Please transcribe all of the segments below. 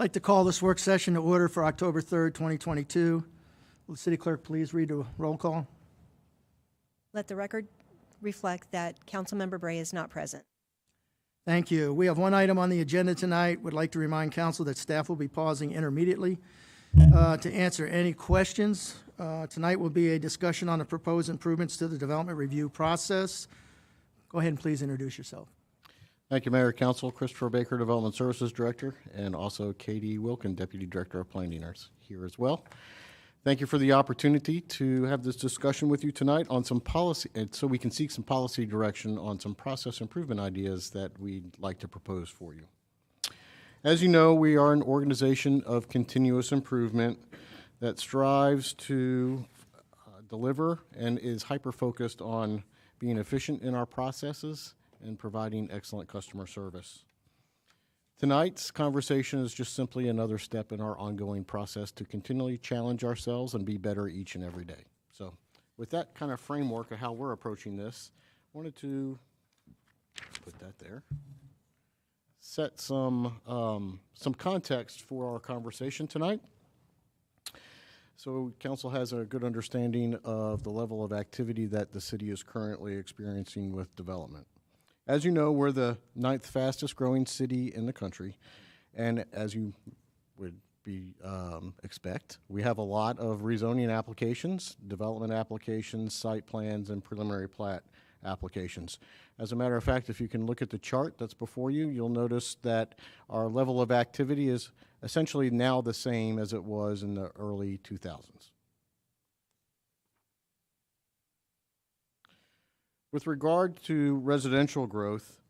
I'd like to call this work session to order for October 3rd, 2022. Will the city clerk please read a roll call? Let the record reflect that Councilmember Bray is not present. Thank you. We have one item on the agenda tonight. Would like to remind council that staff will be pausing intermediately to answer any questions. Tonight will be a discussion on the proposed improvements to the development review process. Go ahead and please introduce yourself. Thank you, Mayor, Council. Christopher Baker, Development Services Director, and also Katie Wilkin, Deputy Director of Planning, are here as well. Thank you for the opportunity to have this discussion with you tonight on some policy, and so we can seek some policy direction on some process improvement ideas that we'd like to propose for you. As you know, we are an organization of continuous improvement that strives to deliver and is hyper-focused on being efficient in our processes and providing excellent customer service. Tonight's conversation is just simply another step in our ongoing process to continually challenge ourselves and be better each and every day. So with that kind of framework of how we're approaching this, I wanted to put that there, set some context for our conversation tonight. So council has a good understanding of the level of activity that the city is currently experiencing with development. As you know, we're the 9th fastest growing city in the country, and as you would expect, we have a lot of rezoning applications, development applications, site plans, and preliminary plat applications. As a matter of fact, if you can look at the chart that's before you, you'll notice that our level of activity is essentially now the same as it was in the early 2000s. With regard to residential growth,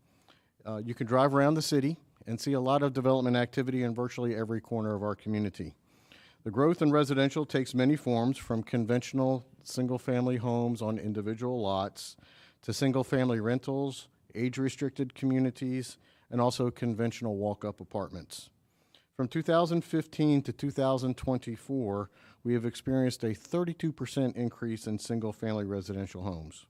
you can drive around the city and see a lot of development activity in virtually every corner of our community. The growth in residential takes many forms, from conventional single-family homes on individual lots to single-family rentals, age-restricted communities, and also conventional walk-up apartments. From 2015 to 2024, we have experienced a 32% increase in single-family residential homes.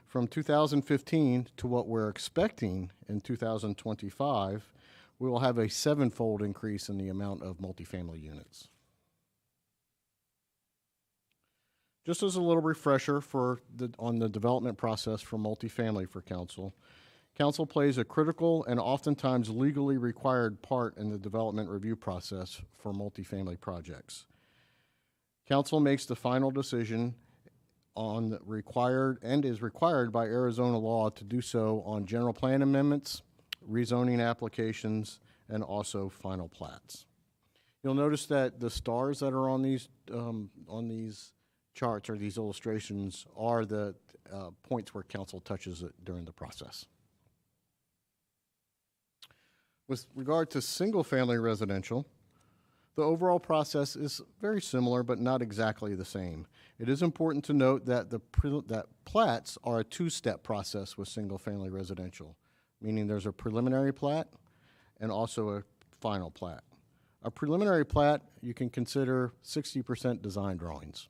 From 2015 to what we're expecting in 2025, we will have a 7-fold increase in the amount of multifamily units. Just as a little refresher on the development process for multifamily for council, council plays a critical and oftentimes legally required part in the development review process for multifamily projects. Council makes the final decision on is required by Arizona law to do so on general plan amendments, rezoning applications, and also final plats. You'll notice that the stars that are on these charts or these illustrations are the points where council touches it during the process. With regard to single-family residential, the overall process is very similar, but not exactly the same. It is important to note that that plats are a 2-step process with single-family residential, meaning there's a preliminary plat and also a final plat. A preliminary plat, you can consider 60% design drawings.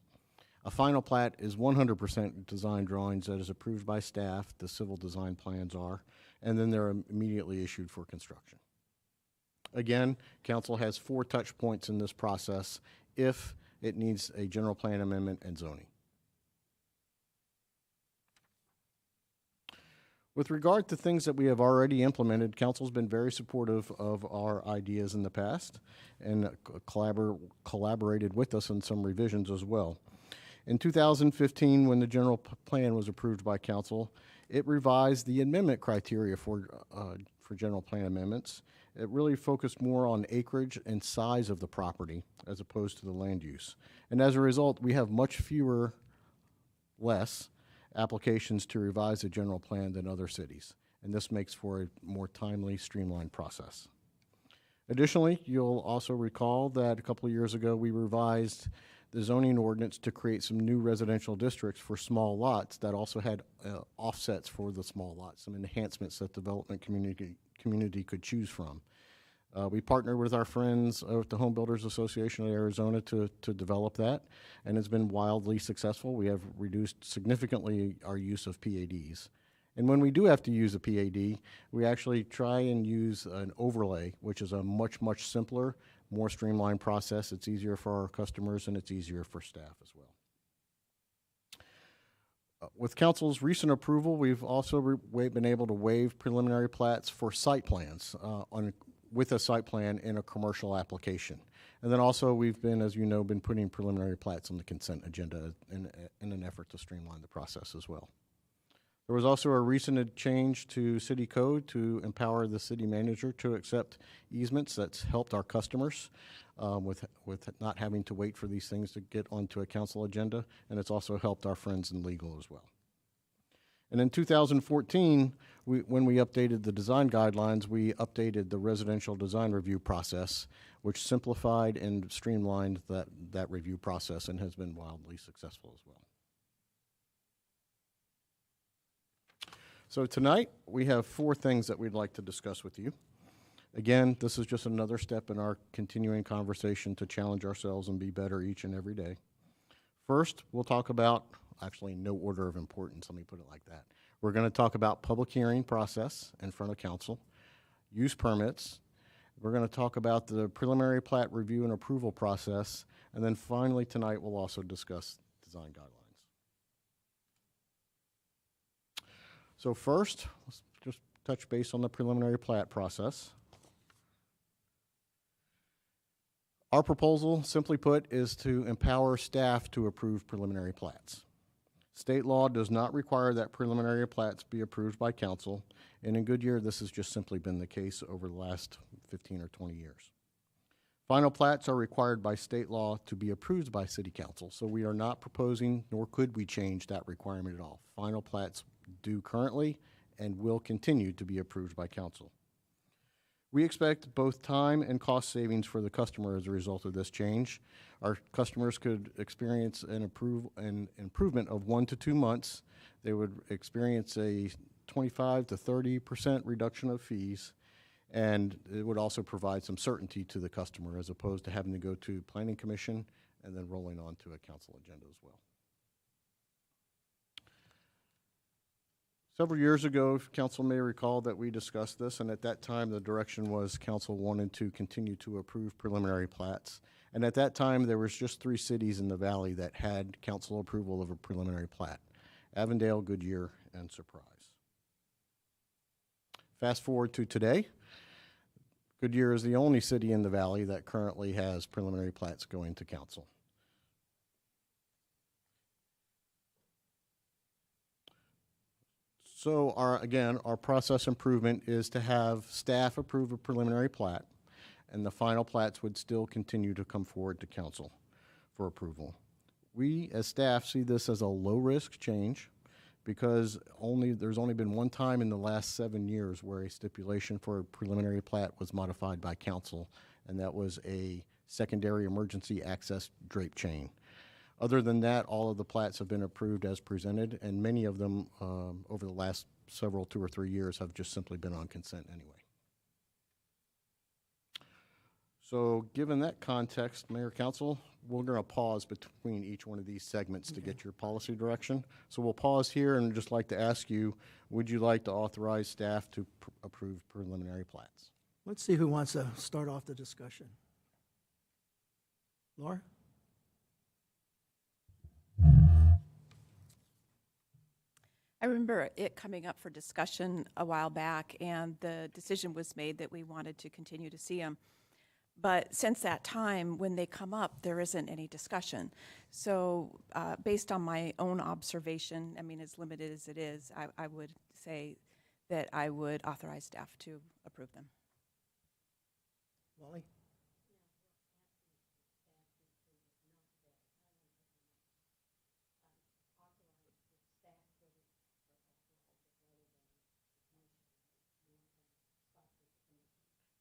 A final plat is 100% design drawings that is approved by staff, the civil design plans are, and then they're immediately issued for construction. Again, council has 4 touch points in this process if it needs a general plan amendment and zoning. With regard to things that we have already implemented, council's been very supportive of our ideas in the past and collaborated with us on some revisions as well. In 2015, when the general plan was approved by council, it revised the amendment criteria for general plan amendments. It really focused more on acreage and size of the property as opposed to the land use. And as a result, we have much less applications to revise the general plan than other cities. And this makes for a more timely, streamlined process. Additionally, you'll also recall that a couple of years ago, we revised the zoning ordinance to create some new residential districts for small lots that also had offsets for the small lots, some enhancements that development community could choose from. We partnered with our friends at the Home Builders Association of Arizona to develop that, and it's been wildly successful. We have reduced significantly our use of PADs. And when we do have to use a PAD, we actually try and use an overlay, which is a much, much simpler, more streamlined process. It's easier for our customers and it's easier for staff as well. With council's recent approval, we've also been able to waive preliminary plats for site plans with a site plan in a commercial application. And then also we've been, as you know, been putting preliminary plats on the consent agenda in an effort to streamline the process as well. There was also a recent change to city code to empower the city manager to accept easements. That's helped our customers with not having to wait for these things to get onto a council agenda, and it's also helped our friends in legal as well. And in 2014, when we updated the design guidelines, we updated the residential design review process, which simplified and streamlined that review process and has been wildly successful as well. So tonight, we have 4 things that we'd like to discuss with you. Again, this is just another step in our continuing conversation to challenge ourselves and be better each and every day. First, we'll talk about, actually no order of importance, let me put it like that. We're going to talk about public hearing process in front of council, use permits. We're going to talk about the preliminary plat review and approval process. And then finally tonight, we'll also discuss design guidelines. So first, let's just touch base on the preliminary plat process. Our proposal, simply put, is to empower staff to approve preliminary plats. State law does not require that preliminary plats be approved by council, and in Goodyear, this has just simply been the case over the last 15 or 20 years. Final plats are required by state law to be approved by city council, so we are not proposing, nor could we change that requirement at all. Final plats do currently and will continue to be approved by council. We expect both time and cost savings for the customer as a result of this change. Our customers could experience an improvement of 1 to 2 months. They would experience a 25 to 30% reduction of fees, and it would also provide some certainty to the customer as opposed to having to go to Planning Commission and then rolling on to a council agenda as well. Several years ago, council may recall that we discussed this, and at that time the direction was council wanted to continue to approve preliminary plats. And at that time there was just 3 cities in the valley that had council approval of a preliminary plat: Avondale, Goodyear, and Surprise. Fast forward to today, Goodyear is the only city in the valley that currently has preliminary plats going to council. So our process improvement is to have staff approve a preliminary plat, and the final plats would still continue to come forward to council for approval. We, as staff, see this as a low-risk change because there's only been one time in the last 7 years where a stipulation for a preliminary plat was modified by council, and that was a secondary emergency access drape chain. Other than that, all of the plats have been approved as presented, and many of them over the last 2 or 3 years have just simply been on consent anyway. So given that context, Mayor, Council, we're going to pause between each one of these segments to get your policy direction. So we'll pause here and just like to ask you, would you like to authorize staff to approve preliminary plats? Let's see who wants to start off the discussion. Laura? I remember it coming up for discussion a while back, and the decision was made that we wanted to continue to see them. But since that time, when they come up, there isn't any discussion. So based on my own observation, I mean, as limited as it is, I would say that I would authorize staff to approve them. Wally?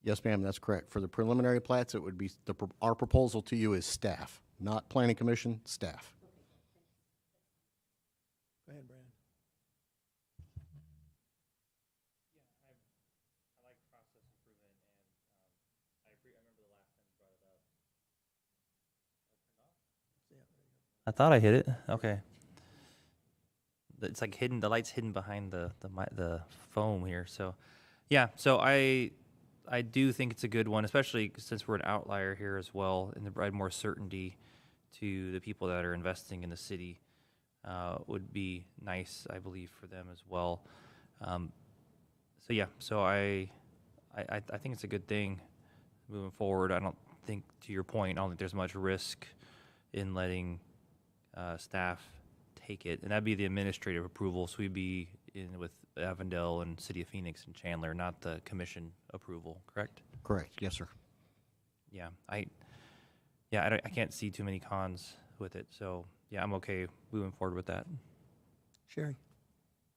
Yes, ma'am, that's correct. For the preliminary plats, it would be, our proposal to you is staff, not Planning Commission, staff. Go ahead, Brad. Yeah, I like process improvement, and I agree. I remember the last time you brought it up. Yeah, there you go. I thought I hit it. Okay. it's like hidden. The light's hidden behind the foam here. So, yeah. So I do think it's a good one, especially since we're an outlier here as well, and to provide more certainty to the people that are investing in the city would be nice, I believe, for them as well. So yeah. So I think it's a good thing moving forward. I don't think, to your point, I don't think there's much risk in letting staff take it, and that'd be the administrative approval. So we'd be in with Avondale and City of Phoenix and Chandler, not the commission approval. Correct? Correct, yes, sir. Yeah. I can't see too many cons with it. So yeah, I'm okay moving forward with that. Sherry?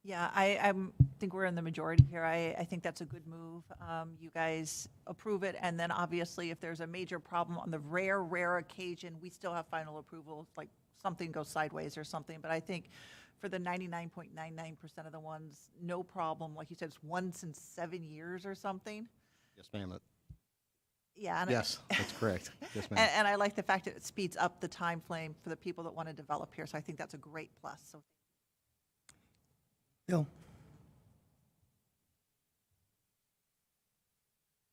Yeah, I think we're in the majority here. I think that's a good move. You guys approve it, and then obviously if there's a major problem on the rare occasion, we still have final approval, like something goes sideways or something. But I think for the 99.99% of the ones, no problem. Like you said, it's once in 7 years or something. Yes, ma'am. Yeah. And Yes, that's correct. Yes, ma'am. and I like the fact that it speeds up the time frame for the people that want to develop here. So I think that's a great plus. So Bill?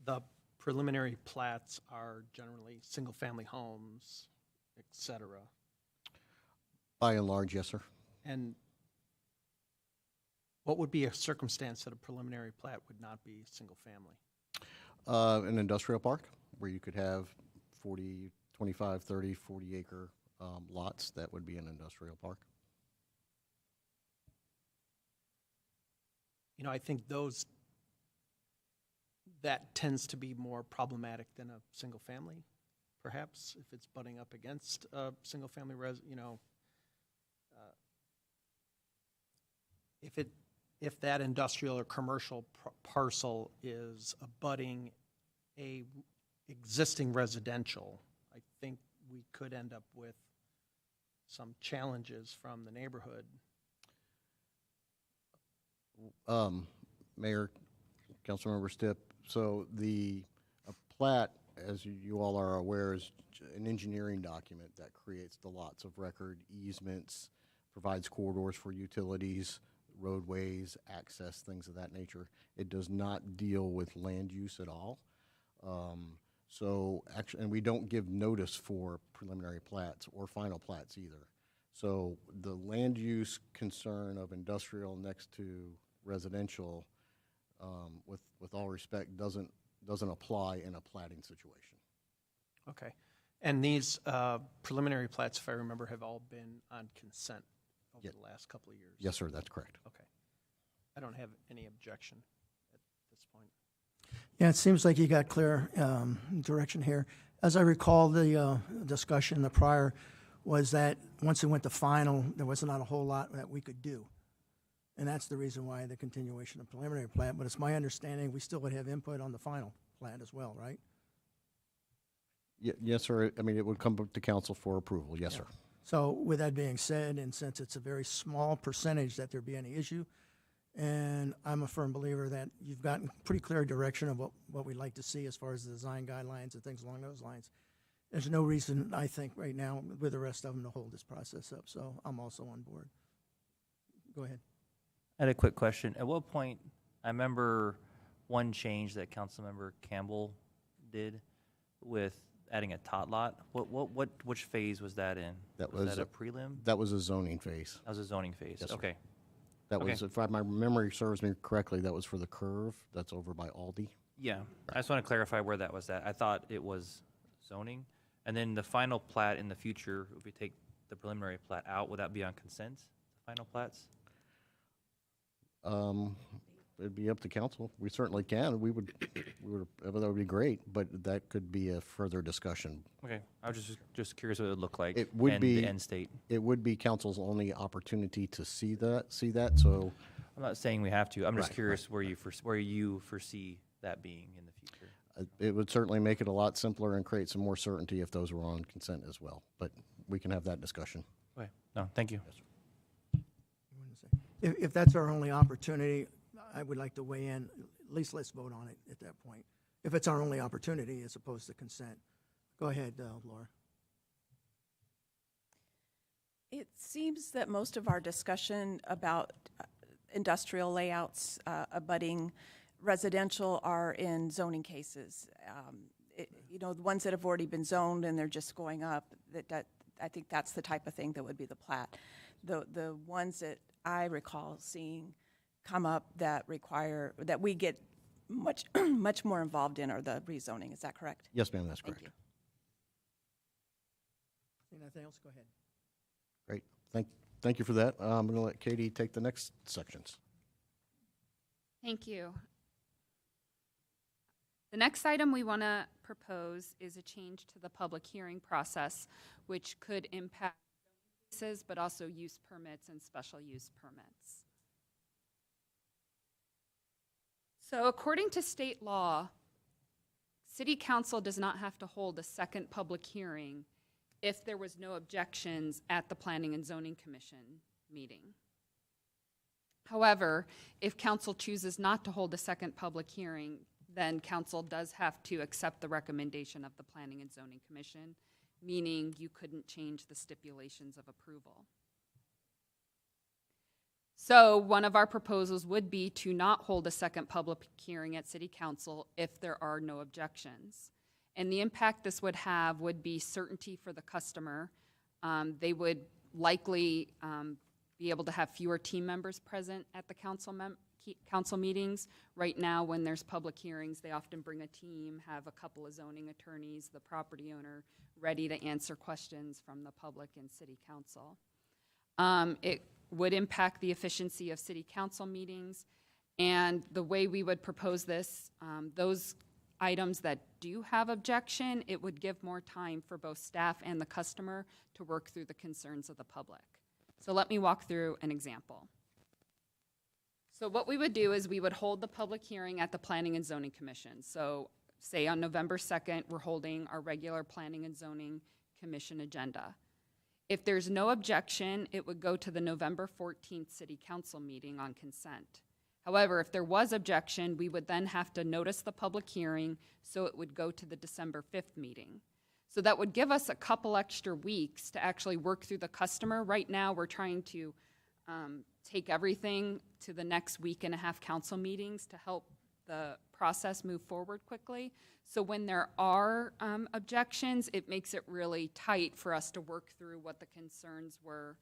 The preliminary plats are generally single-family homes, et cetera. By and large, yes, sir. And what would be a circumstance that a preliminary plat would not be single-family? An industrial park where you could have 40, 25, 30, 40 acre lots, that would be an industrial park. You know, I think that tends to be more problematic than a single-family, perhaps, if it's butting up against a single-family if that industrial or commercial parcel is abutting a existing residential, I think we could end up with some challenges from the neighborhood. Mayor, Councilmember Stipp, so a plat, as you all are aware, is an engineering document that creates the lots of record, easements, provides corridors for utilities, roadways, access, things of that nature. It does not deal with land use at all. So actually, and we don't give notice for preliminary plats or final plats either. So the land use concern of industrial next to residential, with all respect, doesn't apply in a platting situation. Okay. And these preliminary plats, if I remember, have all been on consent over Ye- the last couple of years? Yes, sir, that's correct. Okay. I don't have any objection at this point. Yeah, it seems like you got clear direction here. As I recall, the discussion, the prior, was that once it went to final, there was not a whole lot that we could do. And that's the reason why the continuation of preliminary plat, but it's my understanding we still would have input on the final plat as well, right? Yes, sir, I mean, it would come to council for approval, yes, sir. So with that being said, and since it's a very small percentage that there be any issue, and I'm a firm believer that you've gotten pretty clear direction of what we'd like to see as far as the design guidelines and things along those lines. There's no reason, I think, right now with the rest of them to hold this process up, so I'm also on board. Go ahead. I had a quick question. At what point, I remember one change that Councilmember Campbell did with adding a tot lot. Which phase was that in? That was was that a- a prelim? That was a zoning phase. That was a zoning phase. Yes, sir. Okay. That Okay. was, if my memory serves me correctly, that was for the curve that's over by Aldi. Yeah. I just want to clarify where that was at. I thought it was zoning. And then the final plat in the future, if we take the preliminary plat out, would that be on consent, the final plats? It'd be up to council. We certainly can. We would, that would be great, but that could be a further discussion. Okay. I was just curious what it would look like. It would and be- the end state. It would be council's only opportunity to see that, so I'm not saying we have to. I'm just Right, curious where you foresee that being in the future. it would certainly make it a lot simpler and create some more certainty if those were on consent as well. But we can have that discussion. Okay. No, thank you. If that's our only opportunity, I would like to weigh in, at least let's vote on it at that point. If it's our only opportunity as opposed to consent. Go ahead, Laura. It seems that most of our discussion about industrial layouts abutting residential are in zoning cases. You know, the ones that have already been zoned and they're just going up, that I think that's the type of thing that would be the plat. The ones that I recall seeing come up that require, that we get much, much more involved in are the rezoning. Is that correct? Yes, ma'am, that's Thank correct. See nothing else? Go ahead. Great. Thank you for that. I'm going to let Katie take the next sections. Thank you. The next item we want to propose is a change to the public hearing process, which could impact cases, but also use permits and special use permits. So according to state law, City Council does not have to hold a second public hearing if there was no objections at the Planning and Zoning Commission meeting. However, if council chooses not to hold a second public hearing, then council does have to accept the recommendation of the Planning and Zoning Commission, meaning you couldn't change the stipulations of approval. So one of our proposals would be to not hold a second public hearing at City Council if there are no objections. And the impact this would have would be certainty for the customer. They would likely be able to have fewer team members present at the council meetings. Right now, when there's public hearings, they often bring a team, have a couple of zoning attorneys, the property owner, ready to answer questions from the public and City Council. It would impact the efficiency of City Council meetings. And the way we would propose this, those items that do have objection, it would give more time for both staff and the customer to work through the concerns of the public. So let me walk through an example. So what we would do is we would hold the public hearing at the Planning and Zoning Commission. So say on November 2nd, we're holding our regular Planning and Zoning Commission agenda. If there's no objection, it would go to the November 14th City Council meeting on consent. However, if there was objection, we would then have to notice the public hearing, so it would go to the December 5th meeting. So that would give us a couple extra weeks to actually work through the customer. Right now, we're trying to take everything to the next week and a half council meetings to help the process move forward quickly. So when there are objections, it makes it really tight for us to work through what the concerns were.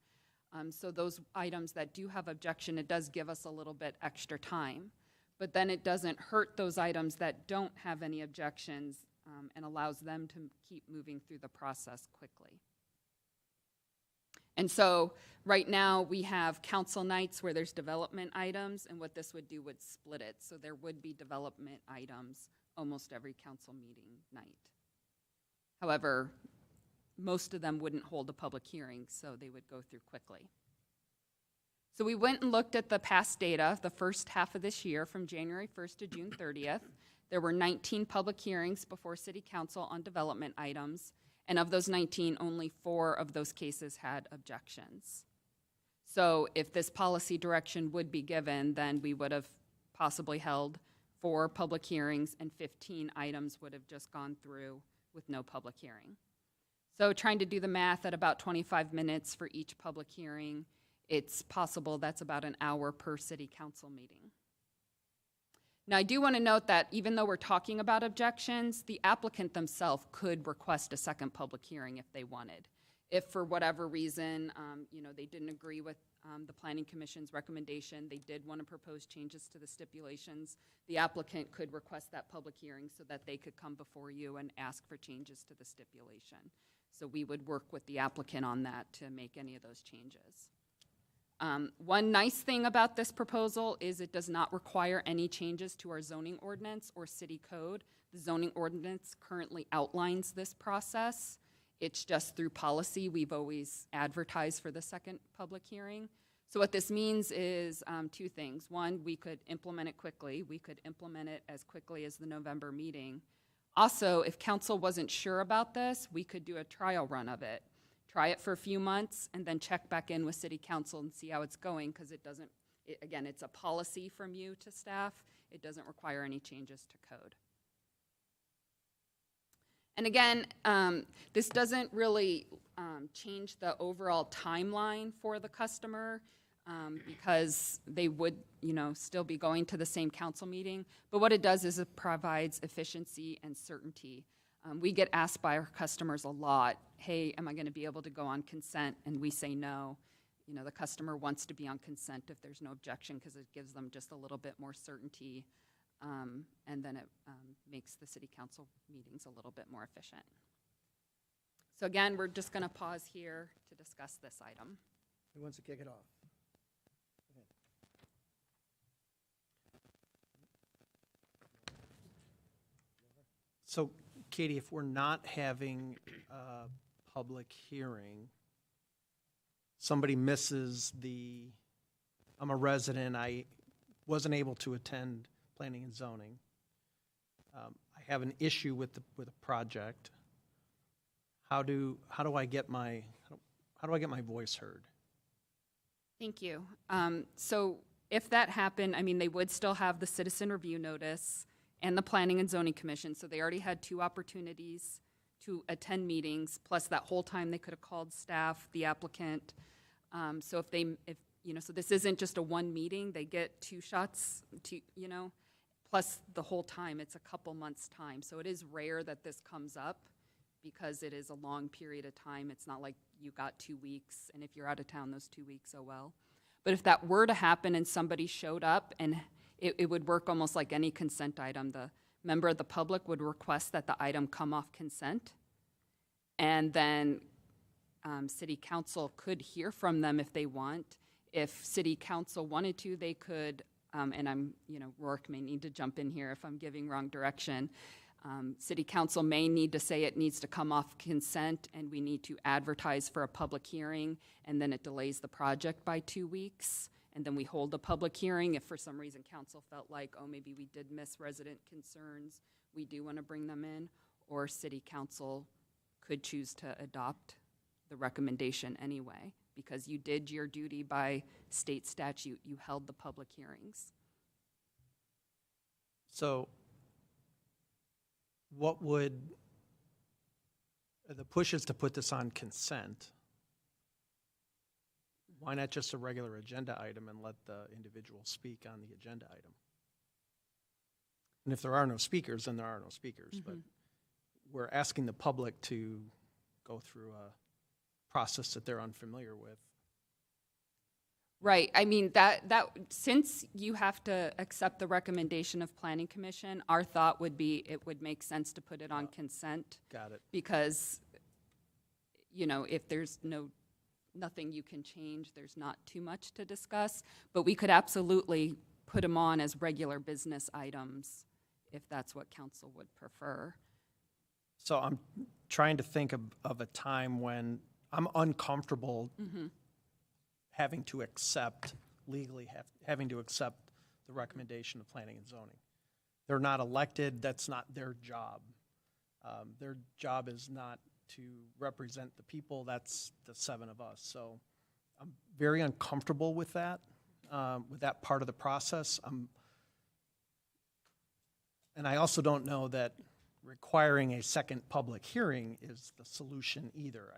So those items that do have objection, it does give us a little bit extra time. But then it doesn't hurt those items that don't have any objections and allows them to keep moving through the process quickly. And so right now we have council nights where there's development items, and what this would do would split it. So there would be development items almost every council meeting night. However, most of them wouldn't hold a public hearing, so they would go through quickly. So we went and looked at the past data, the first half of this year from January 1st to June 30th. There were 19 public hearings before City Council on development items, and of those 19, only 4 of those cases had objections. So if this policy direction would be given, then we would have possibly held 4 public hearings and 15 items would have just gone through with no public hearing. So trying to do the math at about 25 minutes for each public hearing, it's possible that's about an hour per City Council meeting. Now, I do want to note that even though we're talking about objections, the applicant themselves could request a second public hearing if they wanted. If for whatever reason, they didn't agree with the Planning Commission's recommendation, they did want to propose changes to the stipulations, the applicant could request that public hearing so that they could come before you and ask for changes to the stipulation. So we would work with the applicant on that to make any of those changes. One nice thing about this proposal is it does not require any changes to our zoning ordinance or city code. The zoning ordinance currently outlines this process. It's just through policy. We've always advertised for the second public hearing. So what this means is 2 things. One, we could implement it quickly. We could implement it as quickly as the November meeting. Also, if council wasn't sure about this, we could do a trial run of it. Try it for a few months and then check back in with City Council and see how it's going, because again, it's a policy from you to staff. It doesn't require any changes to code. And again, this doesn't really change the overall timeline for the customer because they would, still be going to the same council meeting. But what it does is it provides efficiency and certainty. We get asked by our customers a lot, hey, am I going to be able to go on consent? And we say no. The customer wants to be on consent if there's no objection because it gives them just a little bit more certainty. And then it makes the city council meetings a little bit more efficient. So again, we're just going to pause here to discuss this item. Who wants to kick it off? So, Katie, if we're not having a public hearing, somebody misses I'm a resident, I wasn't able to attend planning and zoning. I have an issue with a project. How do I get my voice heard? Thank you. So if that happened, they would still have the citizen review notice and the Planning and Zoning Commission. So they already had 2 opportunities to attend meetings, plus that whole time they could have called staff, the applicant. So so this isn't just a one meeting, they get 2 shots, plus the whole time, it's a couple months' time. So it is rare that this comes up because it is a long period of time. It's not like you got 2 weeks, and if you're out of town those 2 weeks, oh well. But if that were to happen and somebody showed up, and it would work almost like any consent item, the member of the public would request that the item come off consent, and then city council could hear from them if they want. If city council wanted to, they could, and Rourke may need to jump in here if I'm giving wrong direction. City council may need to say it needs to come off consent and we need to advertise for a public hearing, and then it delays the project by 2 weeks. And then we hold a public hearing if for some reason council felt like, oh, maybe we did miss resident concerns, we do want to bring them in, or city council could choose to adopt the recommendation anyway, because you did your duty by state statute, you held the public hearings. So what would, the push is to put this on consent. Why not just a regular agenda item and let the individual speak on the agenda item? And if there are no speakers, then there are no speakers. But we're asking the public to go through a process that they're unfamiliar with. Right. That since you have to accept the recommendation of Planning Commission, our thought would be it would make sense to put it on consent. Got it. Because, if there's nothing you can change, there's not too much to discuss. But we could absolutely put them on as regular business items if that's what council would prefer. So I'm trying to think of a time when I'm uncomfortable having to accept, legally having to accept the recommendation of planning and zoning. They're not elected, that's not their job. Their job is not to represent the people, that's the 7 of us. So I'm very uncomfortable with that part of the process. And I also don't know that requiring a second public hearing is the solution either.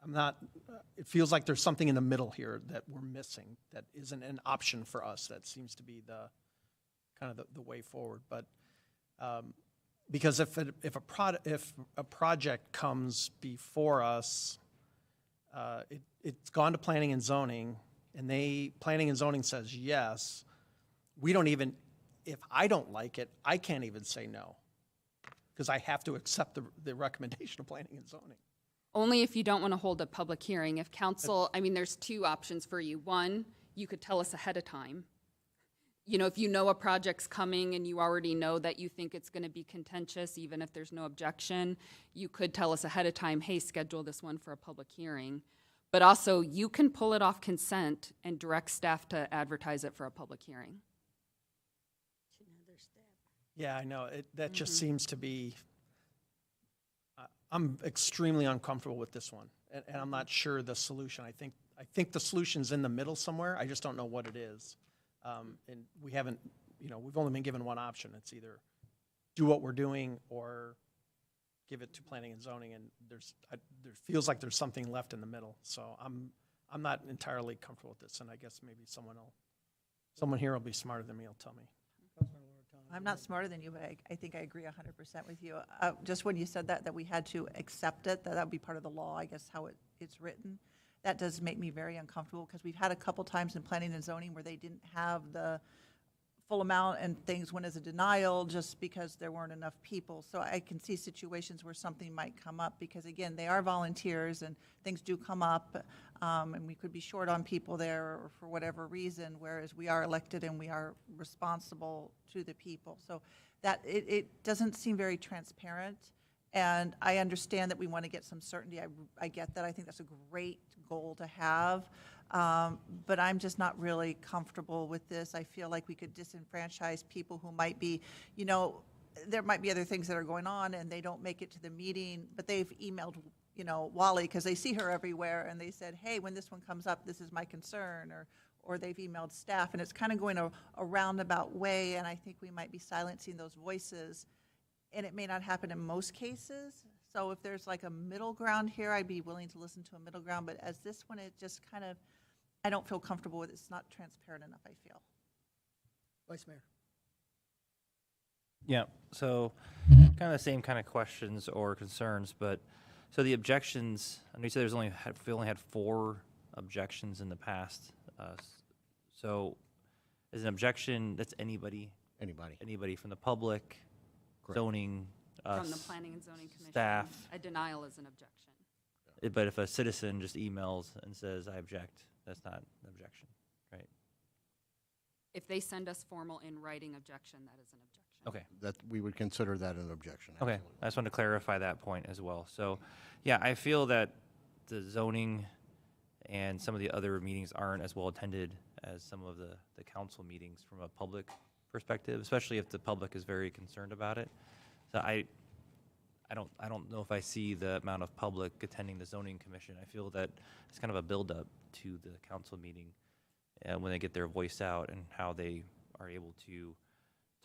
I'm not, it feels like there's something in the middle here that we're missing that isn't an option for us. That seems to be the kind of the way forward. But because if a project comes before us, it's gone to planning and zoning, and planning and zoning says yes, we don't even, if I don't like it, I can't even say no, because I have to accept the recommendation of planning and zoning. Only if you don't want to hold a public hearing. If council, there's 2 options for you. One, you could tell us ahead of time. If you know a project's coming and you already know that you think it's going to be contentious, even if there's no objection, you could tell us ahead of time, hey, schedule this one for a public hearing. But also, you can pull it off consent and direct staff to advertise it for a public hearing. Yeah, I know. That just seems to be, I'm extremely uncomfortable with this one, and I'm not sure the solution. I think the solution's in the middle somewhere. I just don't know what it is. And we haven't, we've only been given one option. It's either do what we're doing or give it to planning and zoning, and there feels like there's something left in the middle. So I'm not entirely comfortable with this, and I guess maybe someone here will be smarter than me, will tell me. I'm not smarter than you, but I think I agree 100% with you. Just when you said that we had to accept it, that would be part of the law, I guess, how it's written, that does make me very uncomfortable, because we've had a couple times in planning and zoning where they didn't have the full amount and things went as a denial just because there weren't enough people. So I can see situations where something might come up, because again, they are volunteers and things do come up, and we could be short on people there or for whatever reason, whereas we are elected and we are responsible to the people. So that it doesn't seem very transparent, and I understand that we want to get some certainty. I get that. I think that's a great goal to have. But I'm just not really comfortable with this. I feel like we could disenfranchise people who might be, there might be other things that are going on and they don't make it to the meeting, but they've emailed, Wally, because they see her everywhere, and they said, hey, when this one comes up, this is my concern, or they've emailed staff, and it's kind of going a roundabout way, and I think we might be silencing those voices, and it may not happen in most cases. So if there's like a middle ground here, I'd be willing to listen to a middle ground, but as this one, it just kind of, I don't feel comfortable with it. It's not transparent enough, I feel. Vice Mayor. Yeah, so kind of the same kind of questions or concerns, but so the objections, I know you said we only had 4 objections in the past. So is an objection, that's anybody from the public, Correct. zoning, us, From the Planning and Zoning Commission. staff. A denial is an objection. But if a citizen just emails and says, I object, that's not an objection, right? If they send us formal in writing objection, that is an objection. Okay. That, we would consider that an objection. Okay, absolutely. I just wanted to clarify that point as well. So, yeah, I feel that the zoning and some of the other meetings aren't as well attended as some of the council meetings from a public perspective, especially if the public is very concerned about it. So I don't know if I see the amount of public attending the zoning commission. I feel that it's kind of a buildup to the council meeting when they get their voice out and how they are able to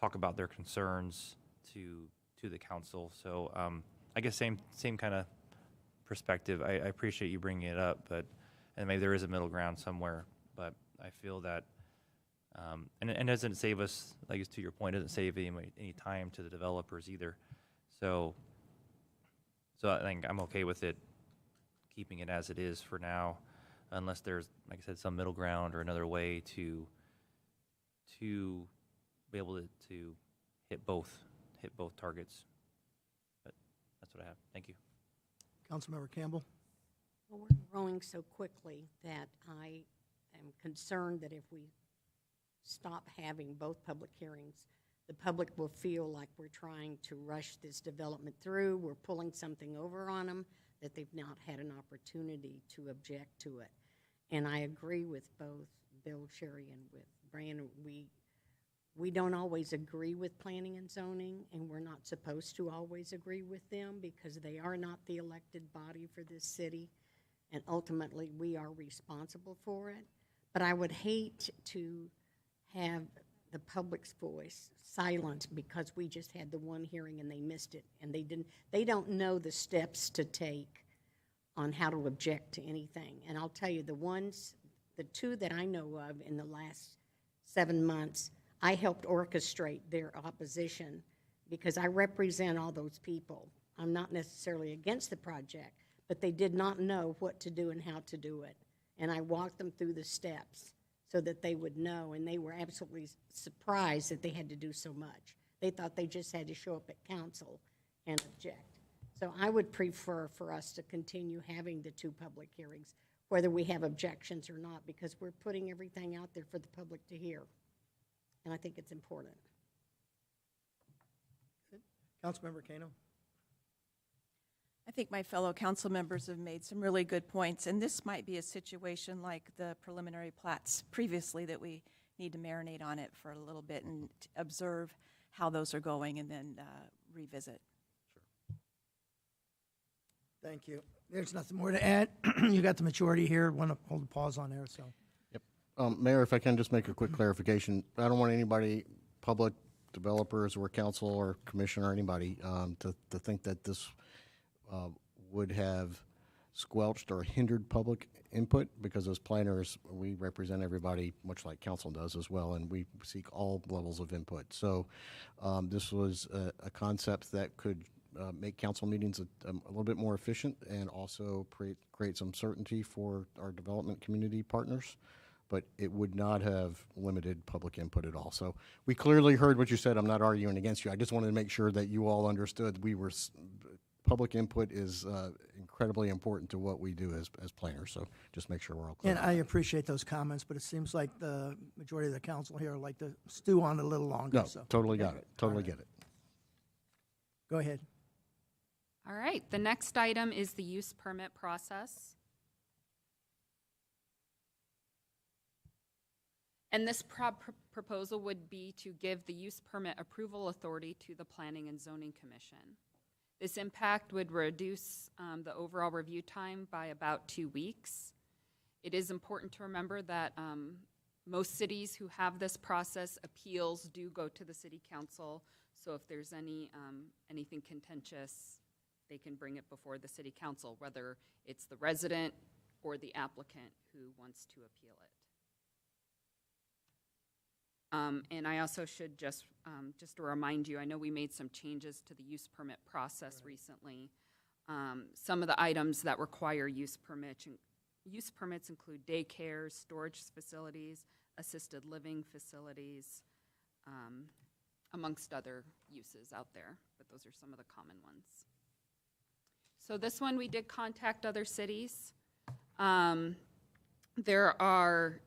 talk about their concerns to the council. So I guess same kind of perspective. I appreciate you bringing it up, and maybe there is a middle ground somewhere. But I feel that, and it doesn't save us, I guess to your point, it doesn't save any time to the developers either. So I think I'm okay with it, keeping it as it is for now, unless there's, like I said, some middle ground or another way to be able to hit both targets. But that's what I have. Thank you. Councilmember Campbell. Well, we're growing so quickly that I am concerned that if we stop having both public hearings, the public will feel like we're trying to rush this development through. We're pulling something over on them that they've not had an opportunity to object to it. And I agree with both Bill, Sherry, and with Brandon. We don't always agree with planning and zoning, and we're not supposed to always agree with them because they are not the elected body for this city, and ultimately we are responsible for it. But I would hate to have the public's voice silent because we just had the one hearing and they missed it, and they don't know the steps to take on how to object to anything. And I'll tell you, the 2 that I know of in the last 7 months, I helped orchestrate their opposition because I represent all those people. I'm not necessarily against the project, but they did not know what to do and how to do it. And I walked them through the steps so that they would know, and they were absolutely surprised that they had to do so much. They thought they just had to show up at council and object. So I would prefer for us to continue having the 2 public hearings, whether we have objections or not, because we're putting everything out there for the public to hear. And I think it's important. Councilmember Kano. I think my fellow council members have made some really good points, and this might be a situation like the preliminary plats previously that we need to marinate on it for a little bit and observe how those are going and then revisit. Thank you. There's nothing more to add. You got the majority here. Want to hold a pause on there, so. Mayor, if I can just make a quick clarification. I don't want anybody, public, developers or council or commission or anybody to think that this would have squelched or hindered public input, because as planners, we represent everybody, much like council does as well, and we seek all levels of input. So this was a concept that could make council meetings a little bit more efficient and also create some certainty for our development community partners, but it would not have limited public input at all. So we clearly heard what you said. I'm not arguing against you. I just wanted to make sure that you all understood public input is incredibly important to what we do as planners. So just make sure we're all clear. And I appreciate those comments, but it seems like the majority of the council here like to stew on it a little longer. No, So totally got it. Totally get it. Go ahead. All right, the next item is the use permit process. And this proposal would be to give the use permit approval authority to the Planning and Zoning Commission. This impact would reduce the overall review time by about 2 weeks. It is important to remember that most cities who have this process, appeals do go to the city council. So if there's anything contentious, they can bring it before the city council, whether it's the resident or the applicant who wants to appeal it. And I also should just to remind you, I know we made some changes to the use permit process recently. Some of the items that require use permits include daycares, storage facilities, assisted living facilities, amongst other uses out there, but those are some of the common ones. So this one, we did contact other cities. There are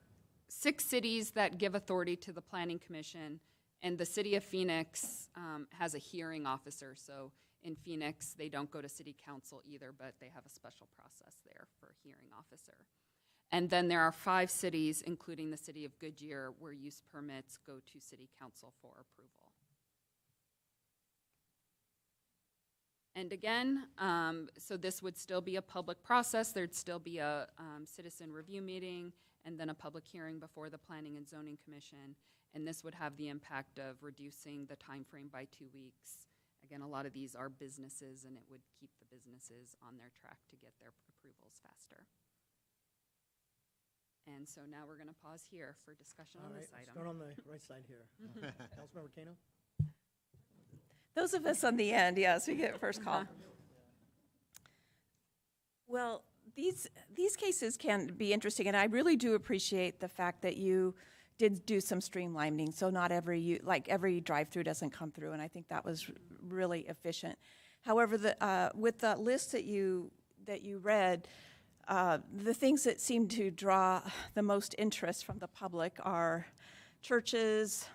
6 cities that give authority to the Planning Commission, and the city of Phoenix has a hearing officer. So in Phoenix, they don't go to city council either, but they have a special process there for a hearing officer. And then there are 5 cities, including the city of Goodyear, where use permits go to city council for approval. And again, so this would still be a public process. There'd still be a citizen review meeting and then a public hearing before the Planning and Zoning Commission. And this would have the impact of reducing the time frame by 2 weeks. Again, a lot of these are businesses, and it would keep the businesses on their track to get their approvals faster. And so now we're going to pause here for discussion on this item. Start on the right side here. Councilmember Kano? Those of us on the end, yes, we get first call. Well, these cases can be interesting, and I really do appreciate the fact that you did do some streamlining, so not every drive-through doesn't come through, and I think that was really efficient. However, with the list that you read, the things that seem to draw the most interest from the public are churches,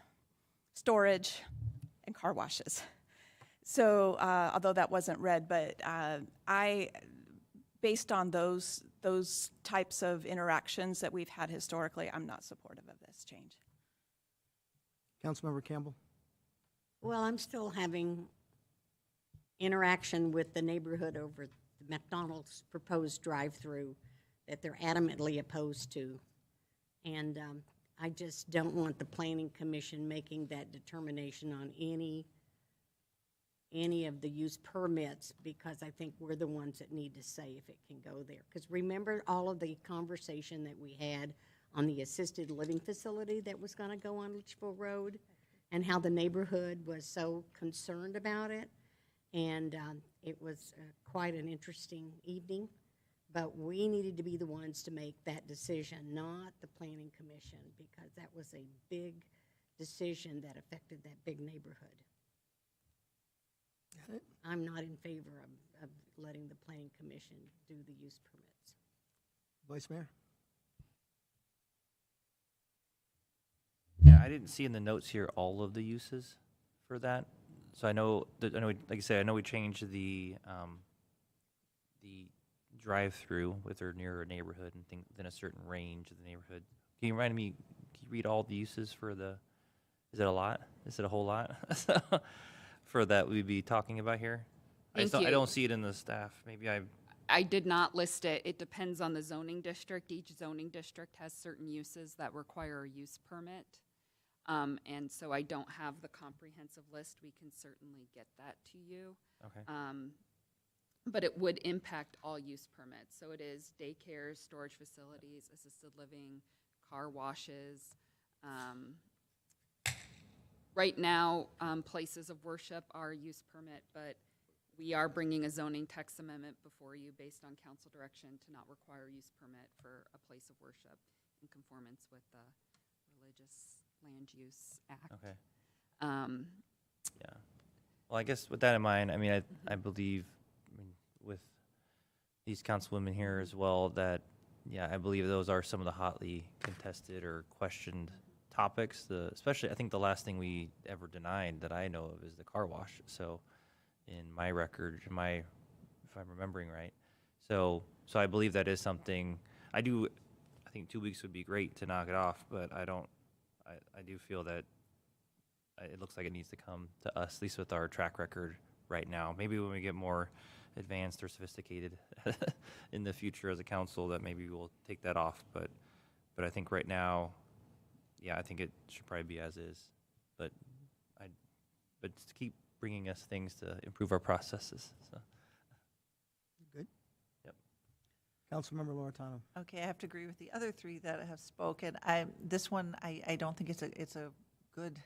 storage, and car washes. So, although that wasn't read, but based on those types of interactions that we've had historically, I'm not supportive of this change. Councilmember Campbell? Well, I'm still having interaction with the neighborhood over the McDonald's proposed drive-through that they're adamantly opposed to. And I just don't want the Planning Commission making that determination on any of the use permits, because I think we're the ones that need to say if it can go there. Because remember all of the conversation that we had on the assisted living facility that was going to go on Litchfield Road, and how the neighborhood was so concerned about it. And it was quite an interesting evening. But we needed to be the ones to make that decision, not the Planning Commission, because that was a big decision that affected that big neighborhood. I'm not in favor of letting the Planning Commission do the use permits. Vice Mayor? Yeah, I didn't see in the notes here all of the uses for that. So I know that, like I said, I know we changed the drive-through with or near a neighborhood and within a certain range of the neighborhood. Can you remind me? Can you read all the uses for the? Is it a lot? Is it a whole lot? For that we'd be talking about here? I don't see it in the staff. Maybe I did not list it. It depends on the zoning district. Each zoning district has certain uses that require a use permit. And so I don't have the comprehensive list. We can certainly get that to you. Okay. But it would impact all use permits. So it is daycares, storage facilities, assisted living, car washes. Right now, places of worship are use permit, but we are bringing a zoning text amendment before you based on council direction to not require use permit for a place of worship in conformance with the Religious Land Use Act. Okay. Yeah. Well, I guess with that in mind, I mean, I believe, I mean, with these councilwomen here as well, that, yeah, I believe those are some of the hotly contested or questioned topics. Especially, I think the last thing we ever denied that I know of is the car wash. So, in my record, if I'm remembering right, so I believe that is something I think 2 weeks would be great to knock it off, but I do feel that it looks like it needs to come to us, at least with our track record right now. Maybe when we get more advanced or sophisticated in the future as a council, that maybe we'll take that off. But I think right now, yeah, I think it should probably be as is. But just keep bringing us things to improve our processes. So. Good? Yep. Councilmember Loretano. Okay, I have to agree with the other three that have spoken. This one, I don't think it's a good,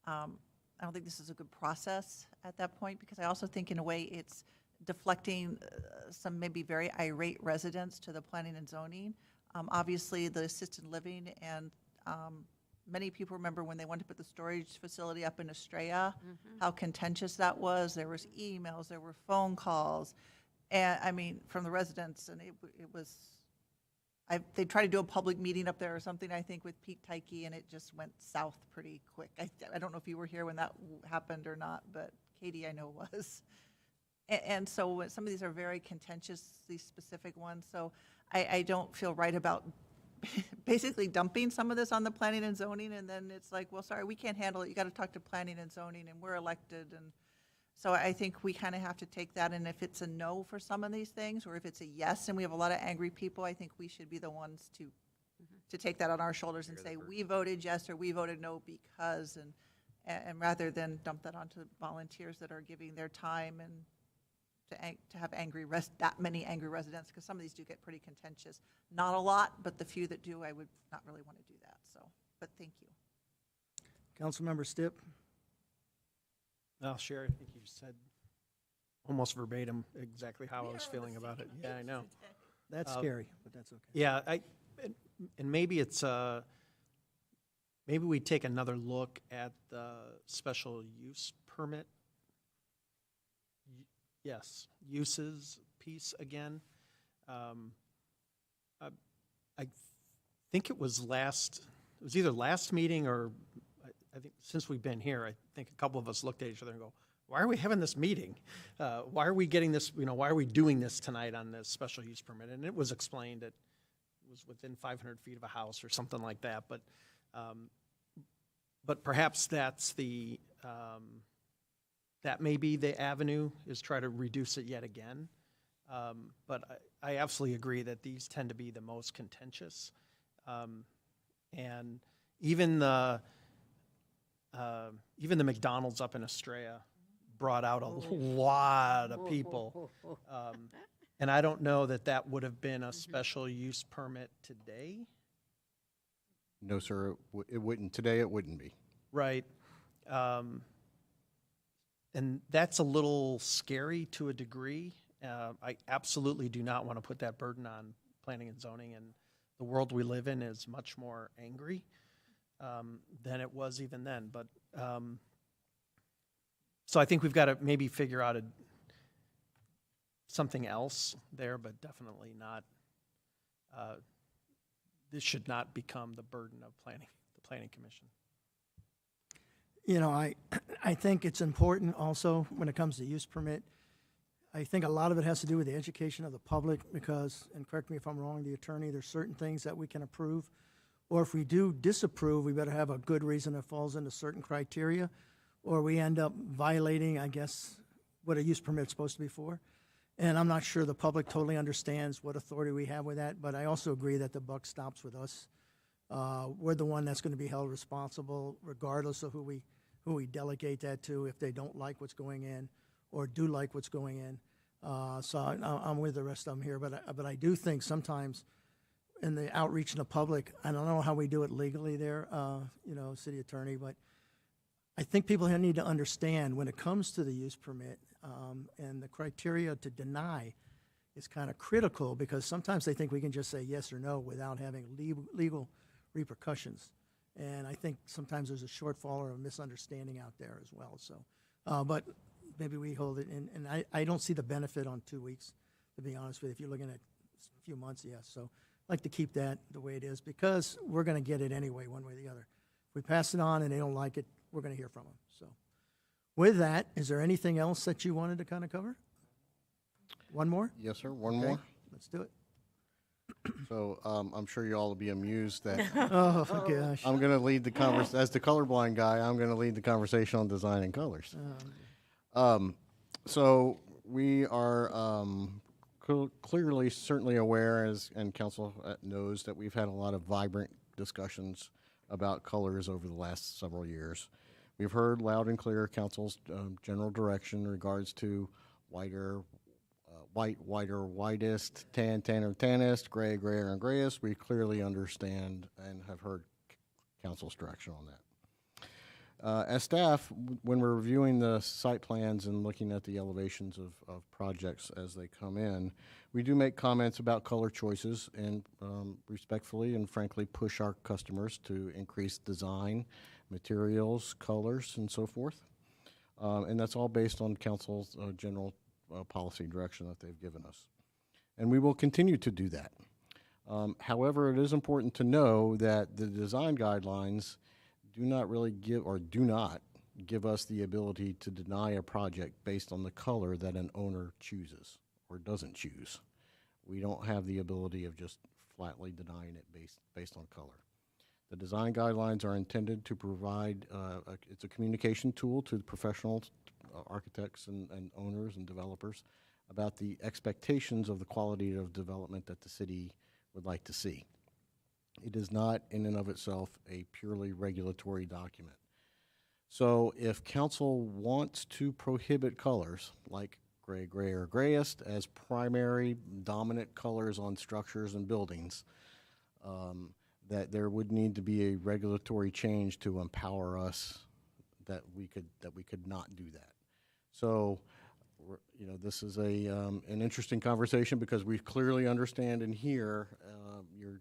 I don't think this is a good process at that point, because I also think in a way it's deflecting some maybe very irate residents to the planning and zoning. Obviously, the assisted living and many people remember when they wanted to put the storage facility up in Estrella, how contentious that was. There was emails, there were phone calls, and I mean, from the residents, and it was, they tried to do a public meeting up there or something, I think, with Pete Tyke, and it just went south pretty quick. I don't know if you were here when that happened or not, but Katie, I know, was. And so some of these are very contentious, these specific ones, so I don't feel right about basically dumping some of this on the planning and zoning, and then it's like, well, sorry, we can't handle it. You got to talk to planning and zoning, and we're elected, and so I think we kind of have to take that. And if it's a no for some of these things, or if it's a yes, and we have a lot of angry people, I think we should be the ones to take that on our shoulders and say we voted yes or we voted no because, and rather than dump that onto volunteers that are giving their time and to have that many angry residents, because some of these do get pretty contentious. Not a lot, but the few that do, I would not really want to do that. So, but thank you. Councilmember Stipp. Well, Sherry, I think you said almost verbatim exactly how I was feeling about it. Yeah, I know. That's scary, but that's okay. Yeah, and maybe it's, maybe we take another look at the special use permit. Yes, uses piece again. I think it was either last meeting or I think since we've been here, I think a couple of us looked at each other and go, why are we having this meeting? Why are we getting this, why are we doing this tonight on this special use permit? And it was explained that it was within 500 feet of a house or something like that. But perhaps that's that may be the avenue, is try to reduce it yet again. But I absolutely agree that these tend to be the most contentious. And even the McDonald's up in Estrella brought out a lot of people. And I don't know that would have been a special use permit today. No, sir, it wouldn't. Today, it wouldn't be. Right. And that's a little scary to a degree. I absolutely do not want to put that burden on planning and zoning, and the world we live in is much more angry than it was even then. But so I think we've got to maybe figure out something else there, but definitely not. This should not become the burden of the planning commission. You know, I think it's important also when it comes to use permit. I think a lot of it has to do with the education of the public because, and correct me if I'm wrong, the attorney, there's certain things that we can approve. Or if we do disapprove, we better have a good reason that falls into certain criteria. Or we end up violating, I guess, what a use permit's supposed to be for. And I'm not sure the public totally understands what authority we have with that, but I also agree that the buck stops with us. we're the one that's going to be held responsible regardless of who we delegate that to if they don't like what's going in or do like what's going in. So I'm with the rest of them here, but I do think sometimes in the outreach in the public, I don't know how we do it legally there, city attorney, but I think people here need to understand when it comes to the use permit and the criteria to deny is kind of critical because sometimes they think we can just say yes or no without having legal repercussions. And I think sometimes there's a shortfall or a misunderstanding out there as well. So, but maybe we hold it in, and I don't see the benefit on 2 weeks, to be honest with you. If you're looking at a few months, yes. So I'd like to keep that the way it is because we're going to get it anyway, one way or the other. If we pass it on and they don't like it, we're going to hear from them. So with that, is there anything else that you wanted to kind of cover? One more? Yes, sir. One Okay, more. let's do it. So I'm sure you all will be amused that Oh, gosh. I'm going to lead the conversation. As the colorblind guy, I'm going to lead the conversation on design and colors. So we are clearly, certainly aware, and council knows, that we've had a lot of vibrant discussions about colors over the last several years. We've heard loud and clear council's general direction in regards to whiter, white, whiter, whitest, tan, tanner, tannest, gray, grayer, and grayest. We clearly understand and have heard council's direction on that. As staff, when we're reviewing the site plans and looking at the elevations of projects as they come in, we do make comments about color choices and respectfully and frankly push our customers to increase design, materials, colors, and so forth. And that's all based on council's general policy direction that they've given us. And we will continue to do that. However, it is important to know that the design guidelines do not give us the ability to deny a project based on the color that an owner chooses or doesn't choose. We don't have the ability of just flatly denying it based on color. The design guidelines are intended to provide, it's a communication tool to the professionals, architects and owners and developers about the expectations of the quality of development that the city would like to see. It is not in and of itself a purely regulatory document. So if council wants to prohibit colors like gray, gray, or grayest as primary dominant colors on structures and buildings, that there would need to be a regulatory change to empower us that we could not do that. So, this is an interesting conversation because we clearly understand and hear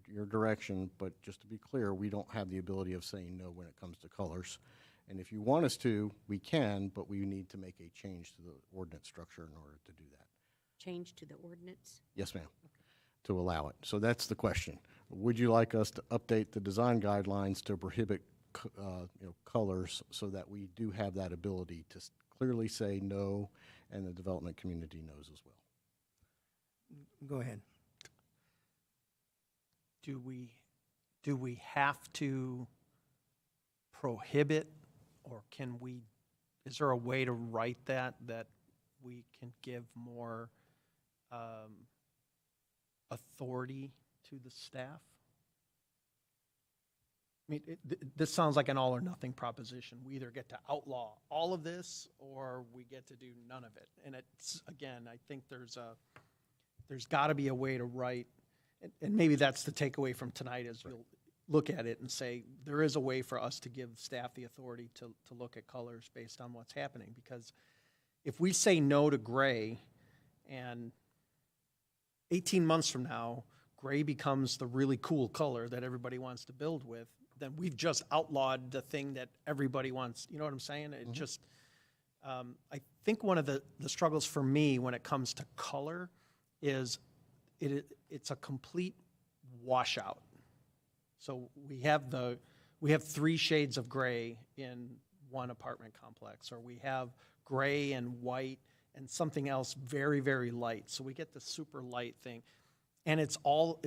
your direction, but just to be clear, we don't have the ability of saying no when it comes to colors. And if you want us to, we can, but we need to make a change to the ordinance structure in order to do that. Change to the ordinance? Yes, ma'am, to allow it. So that's the question. Would you like us to update the design guidelines to prohibit colors so that we do have that ability to clearly say no, and the development community knows as well? Go ahead. Do we have to prohibit, or is there a way to write that we can give more authority to the staff? I mean, this sounds like an all or nothing proposition. We either get to outlaw all of this or we get to do none of it. And it's, again, I think there's got to be a way to write, and maybe that's the takeaway from tonight is you'll look at it and say, there is a way for us to give staff the authority to look at colors based on what's happening. Because if we say no to gray and 18 months from now, gray becomes the really cool color that everybody wants to build with, then we've just outlawed the thing that everybody wants. You know what I'm saying? It just, I think one of the struggles for me when it comes to color is it's a complete washout. So we have 3 shades of gray in one apartment complex, or we have gray and white and something else very, very light. So we get the super light thing. And it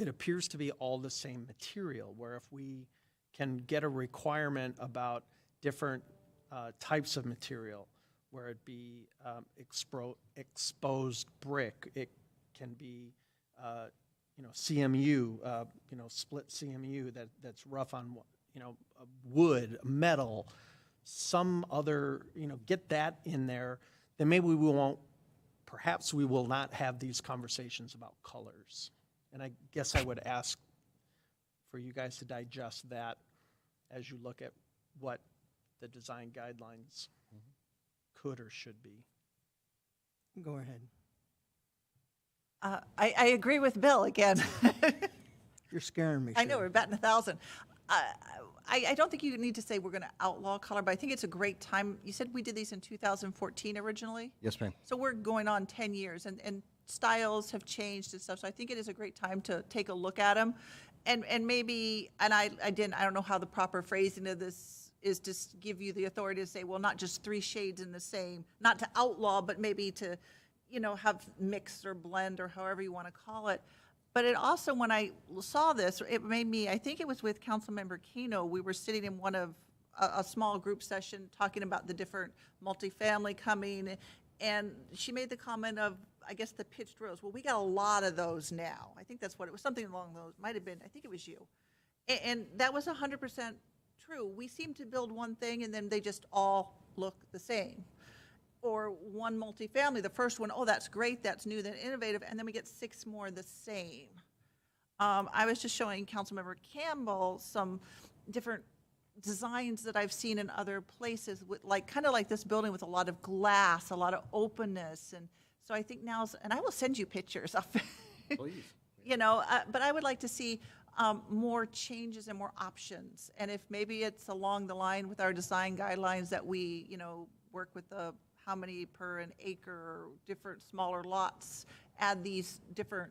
appears to be all the same material, where if we can get a requirement about different types of material, where it be exposed brick, it can be CMU, split CMU that's rough on, wood, metal, some other, get that in there, then maybe perhaps we will not have these conversations about colors. And I guess I would ask for you guys to digest that as you look at what the design guidelines could or should be. Go ahead. I agree with Bill again. You're scaring me. I know, Sherry. we're batting 1,000. I don't think you need to say we're going to outlaw color, but I think it's a great time. You said we did these in 2014 originally? Yes, ma'am. So we're going on 10 years, and styles have changed and stuff, so I think it is a great time to take a look at them. And maybe, and I don't know how the proper phrasing of this is, to give you the authority to say, well, not just 3 shades in the same, not to outlaw, but maybe to, have mix or blend or however you want to call it. But it also, when I saw this, it made me, I think it was with Councilmember Keno, we were sitting in one of a small group session talking about the different multifamily coming, and she made the comment of, I guess, the pitched rows. Well, we got a lot of those now. I think that's what it was, something along those, might have been, I think it was you. And that was 100% true. We seem to build one thing and then they just all look the same. Or one multifamily, the first one, oh, that's great, that's new, then innovative, and then we get 6 more the same. I was just showing Councilmember Campbell some different designs that I've seen in other places, with kind of like this building with a lot of glass, a lot of openness, and so I think now's, and I will send you pictures of, Please. But I would like to see more changes and more options, and if maybe it's along the line with our design guidelines that we, work with the how many per an acre, or different smaller lots, add these different,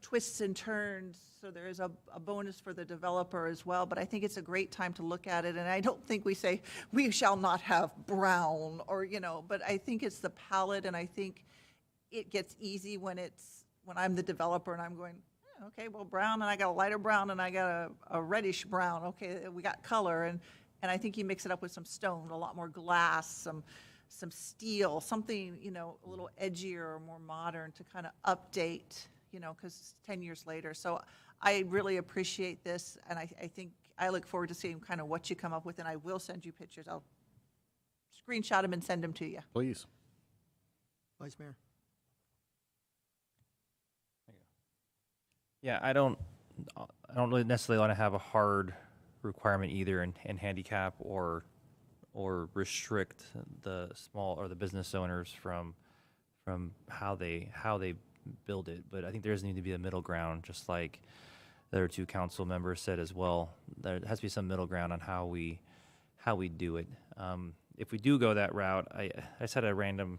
twists and turns, so there is a bonus for the developer as well. But I think it's a great time to look at it, and I don't think we say, we shall not have brown, or, but I think it's the palette, and I think it gets easy when I'm the developer and I'm going, okay, well, brown, and I got a lighter brown, and I got a reddish brown, okay, we got color, and I think you mix it up with some stone, a lot more glass, some steel, something, a little edgier or more modern to kind of update, because 10 years later. So I really appreciate this, and I think I look forward to seeing kind of what you come up with, and I will send you pictures. I'll screenshot them and send them to you. Please. Vice Mayor. Yeah, I don't really necessarily want to have a hard requirement either in handicap or restrict the small or the business owners from how they build it. But I think there does need to be a middle ground, just like the other 2 council members said as well. There has to be some middle ground on how we do it. If we do go that route, I just had a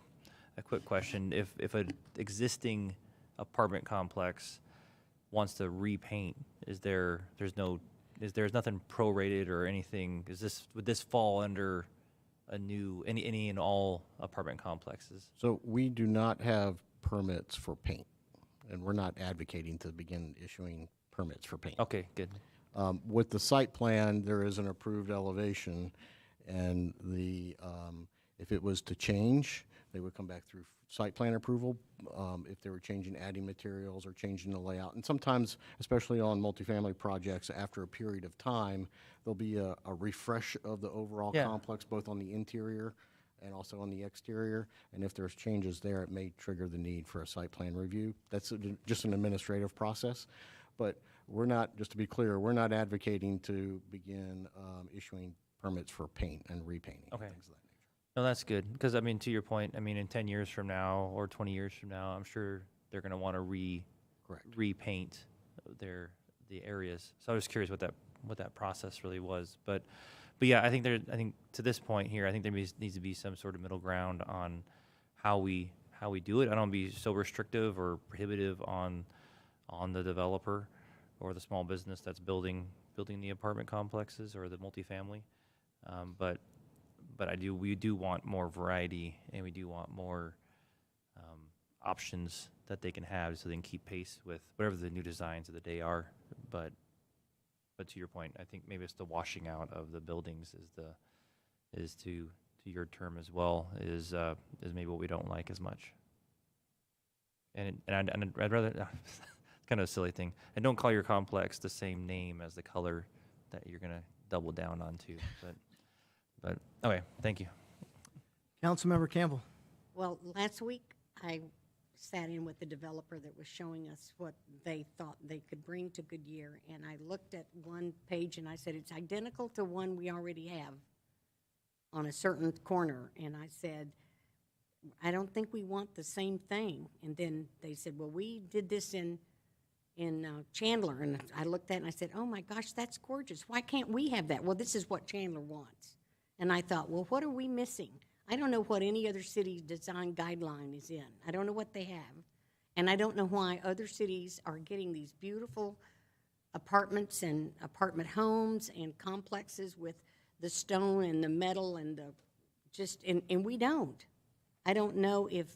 quick question. If an existing apartment complex wants to repaint, there's nothing prorated or anything? Would this fall under a new any and all apartment complexes? So we do not have permits for paint, and we're not advocating to begin issuing permits for paint. Okay, good. With the site plan, there is an approved elevation, and if it was to change, they would come back through site plan approval if they were adding materials or changing the layout. And sometimes, especially on multifamily projects, after a period of time, there'll be a refresh of the overall complex, both on the interior and also on the exterior. And if there's changes there, it may trigger the need for a site plan review. That's just an administrative process. But we're not, just to be clear, we're not advocating to begin issuing permits for paint and repainting. Okay. And things of that nature. No, that's good, because to your point, in 10 years from now or 20 years from now, I'm sure they're going to want to repaint the areas. So I was curious what that process really was. But yeah, I think to this point here, I think there needs to be some sort of middle ground on how we do it. I don't want to be so restrictive or prohibitive on the developer or the small business that's building the apartment complexes or the multifamily. But we do want more variety, and we do want more options that they can have, so they can keep pace with whatever the new designs of the day are. But to your point, I think maybe it's the washing out of the buildings is to your term as well, is maybe what we don't like as much. And I'd rather kind of a silly thing. And don't call your complex the same name as the color that you're going to double down onto. But okay, thank you. Councilmember Campbell. Well, last week, I sat in with the developer that was showing us what they thought they could bring to Goodyear, and I looked at one page and I said, it's identical to one we already have on a certain corner, and I said, I don't think we want the same thing. And then they said, well, we did this in Chandler, and I looked at it and I said, oh my gosh, that's gorgeous. Why can't we have that? Well, this is what Chandler wants. And I thought, well, what are we missing? I don't know what any other city's design guideline is in. I don't know what they have. And I don't know why other cities are getting these beautiful apartments and apartment homes and complexes with the stone and the metal and and we don't. I don't know if,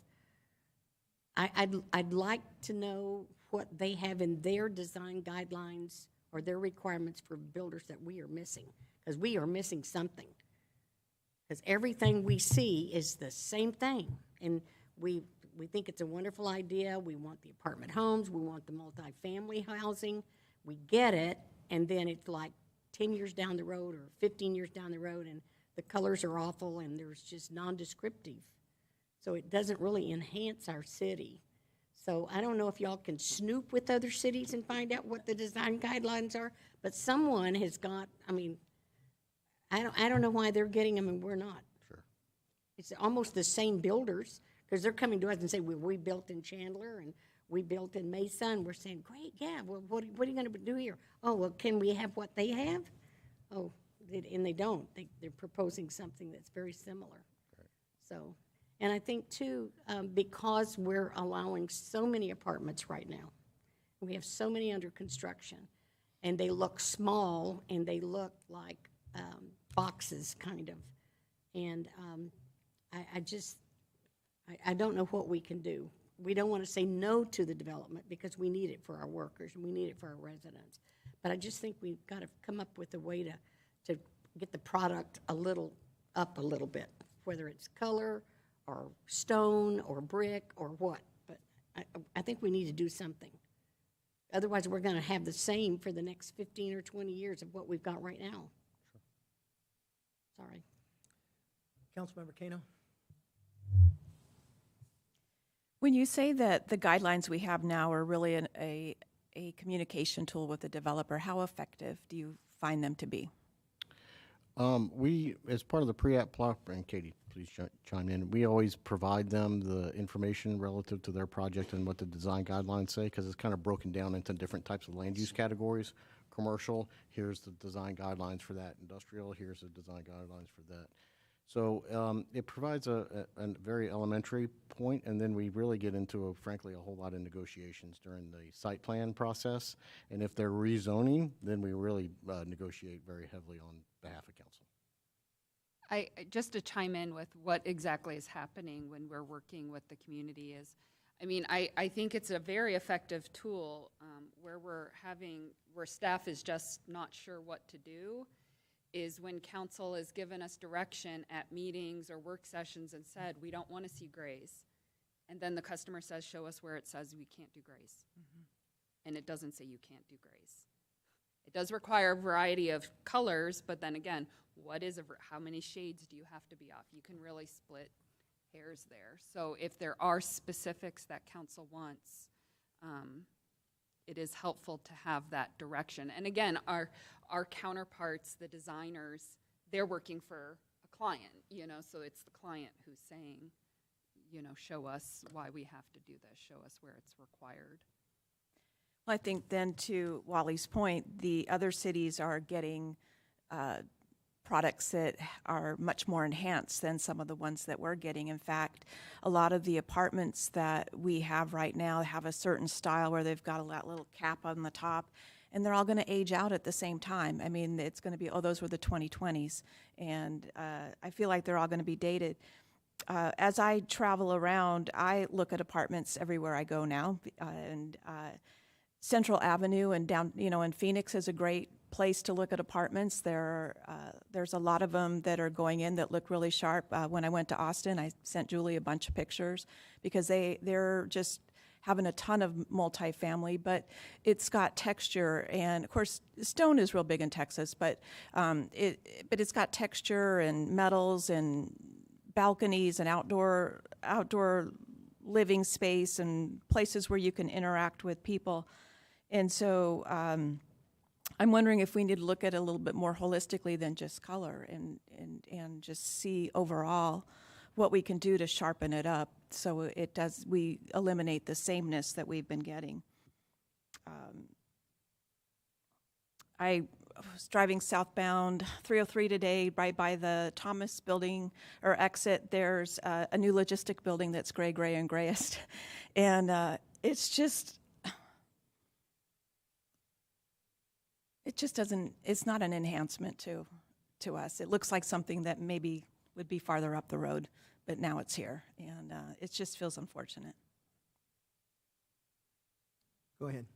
I'd like to know what they have in their design guidelines or their requirements for builders that we are missing, because we are missing something. Because everything we see is the same thing, and we think it's a wonderful idea. We want the apartment homes, we want the multifamily housing, we get it, and then it's like 10 years down the road or 15 years down the road, and the colors are awful, and there's just non-descriptive. So it doesn't really enhance our city. So I don't know if y'all can snoop with other cities and find out what the design guidelines are, but someone has got, I mean, I don't know why they're getting them and we're not. Sure. It's almost the same builders, because they're coming to us and say, well, we built in Chandler and we built in Mesa, and we're saying, great, yeah, well, what are you going to do here? Oh, well, can we have what they have? Oh, and they don't. They're proposing something that's very similar. Right. So, and I think, too, because we're allowing so many apartments right now, we have so many under construction, and they look small, and they look like boxes, kind of. And I don't know what we can do. We don't want to say no to the development because we need it for our workers and we need it for our residents. But I just think we've got to come up with a way to get the product up a little bit, whether it's color or stone or brick or what. But I think we need to do something. Otherwise, we're going to have the same for the next 15 or 20 years of what we've got right now. Sorry. Councilmember Kano. When you say that the guidelines we have now are really a communication tool with the developer, how effective do you find them to be? We, as part of the pre-app plot, and Katie, please chime in, we always provide them the information relative to their project and what the design guidelines say, because it's kind of broken down into different types of land use categories. Commercial, here's the design guidelines for that. Industrial, here's the design guidelines for that. So it provides a very elementary point, and then we really get into, frankly, a whole lot of negotiations during the site plan process. And if they're rezoning, then we really negotiate very heavily on behalf of council. Just to chime in with what exactly is happening when we're working with the community is, I mean, I think it's a very effective tool where staff is just not sure what to do, is when council has given us direction at meetings or work sessions and said, we don't want to see grays. And then the customer says, show us where it says we can't do grays. Mm-hmm. And it doesn't say you can't do grays. It does require a variety of colors, but then again, how many shades do you have to be off? You can really split hairs there. So if there are specifics that council wants, it is helpful to have that direction. And again, our counterparts, the designers, they're working for a client, so it's the client who's saying, show us why we have to do this, show us where it's required. Well, I think then to Wally's point, the other cities are getting products that are much more enhanced than some of the ones that we're getting. In fact, a lot of the apartments that we have right now have a certain style where they've got that little cap on the top, and they're all going to age out at the same time. I mean, it's going to be, those were the 2020s, and I feel like they're all going to be dated. As I travel around, I look at apartments everywhere I go now, and Central Avenue and down, in Phoenix is a great place to look at apartments. There's a lot of them that are going in that look really sharp. When I went to Austin, I sent Julie a bunch of pictures because they're just having a ton of multifamily, but it's got texture. And of course, stone is real big in Texas, but it's got texture and metals and balconies and outdoor living space and places where you can interact with people. And so I'm wondering if we need to look at it a little bit more holistically than just color and just see overall what we can do to sharpen it up so we eliminate the sameness that we've been getting. I was driving southbound 303 today, right by the Thomas building or exit. There's a new logistic building that's gray, and grayest. And it just doesn't, it's not an enhancement to us. It looks like something that maybe would be farther up the road, but now it's here. And it just feels unfortunate. Go ahead.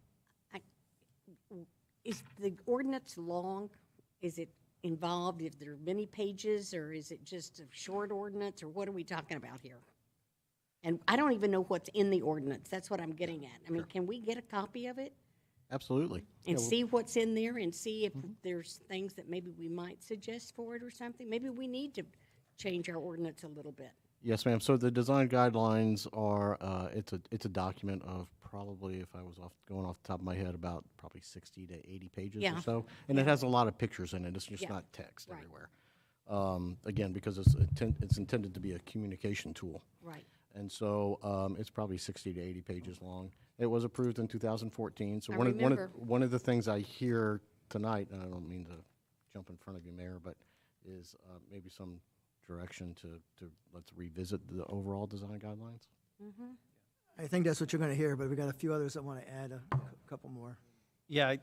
Is the ordinance long? Is it involved? If there are many pages, or is it just a short ordinance, or what are we talking about here? And I don't even know what's in the ordinance. That's what I'm getting at. I mean, can we get a copy of it Absolutely. and Yeah, well, see what's in there and see if there's things that maybe we might suggest for it or something? Maybe we need to change our ordinance a little bit. Yes, ma'am. So the design guidelines are, it's a document of probably, if I was going off the top of my head, about probably 60 to 80 pages Yeah. or so. And it has a lot of pictures in it. It's just Yeah. not text Right. everywhere. Again, because it's intended to be a communication tool. Right. And so it's probably 60 to 80 pages long. It was approved in 2014. So I one remember. of the things I hear tonight, and I don't mean to jump in front of you, Mayor, but is maybe some direction to let's revisit the overall design guidelines. I think that's what you're going to hear, but we got a few others that want to add a couple more. Yeah,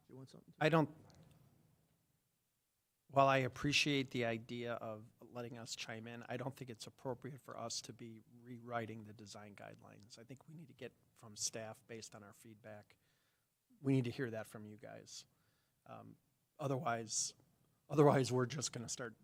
You want something? I don't, while I appreciate the idea of letting us chime in, I don't think it's appropriate for us to be rewriting the design guidelines. I think we need to get from staff based on our feedback. We need to hear that from you guys. Otherwise, we're just going to start.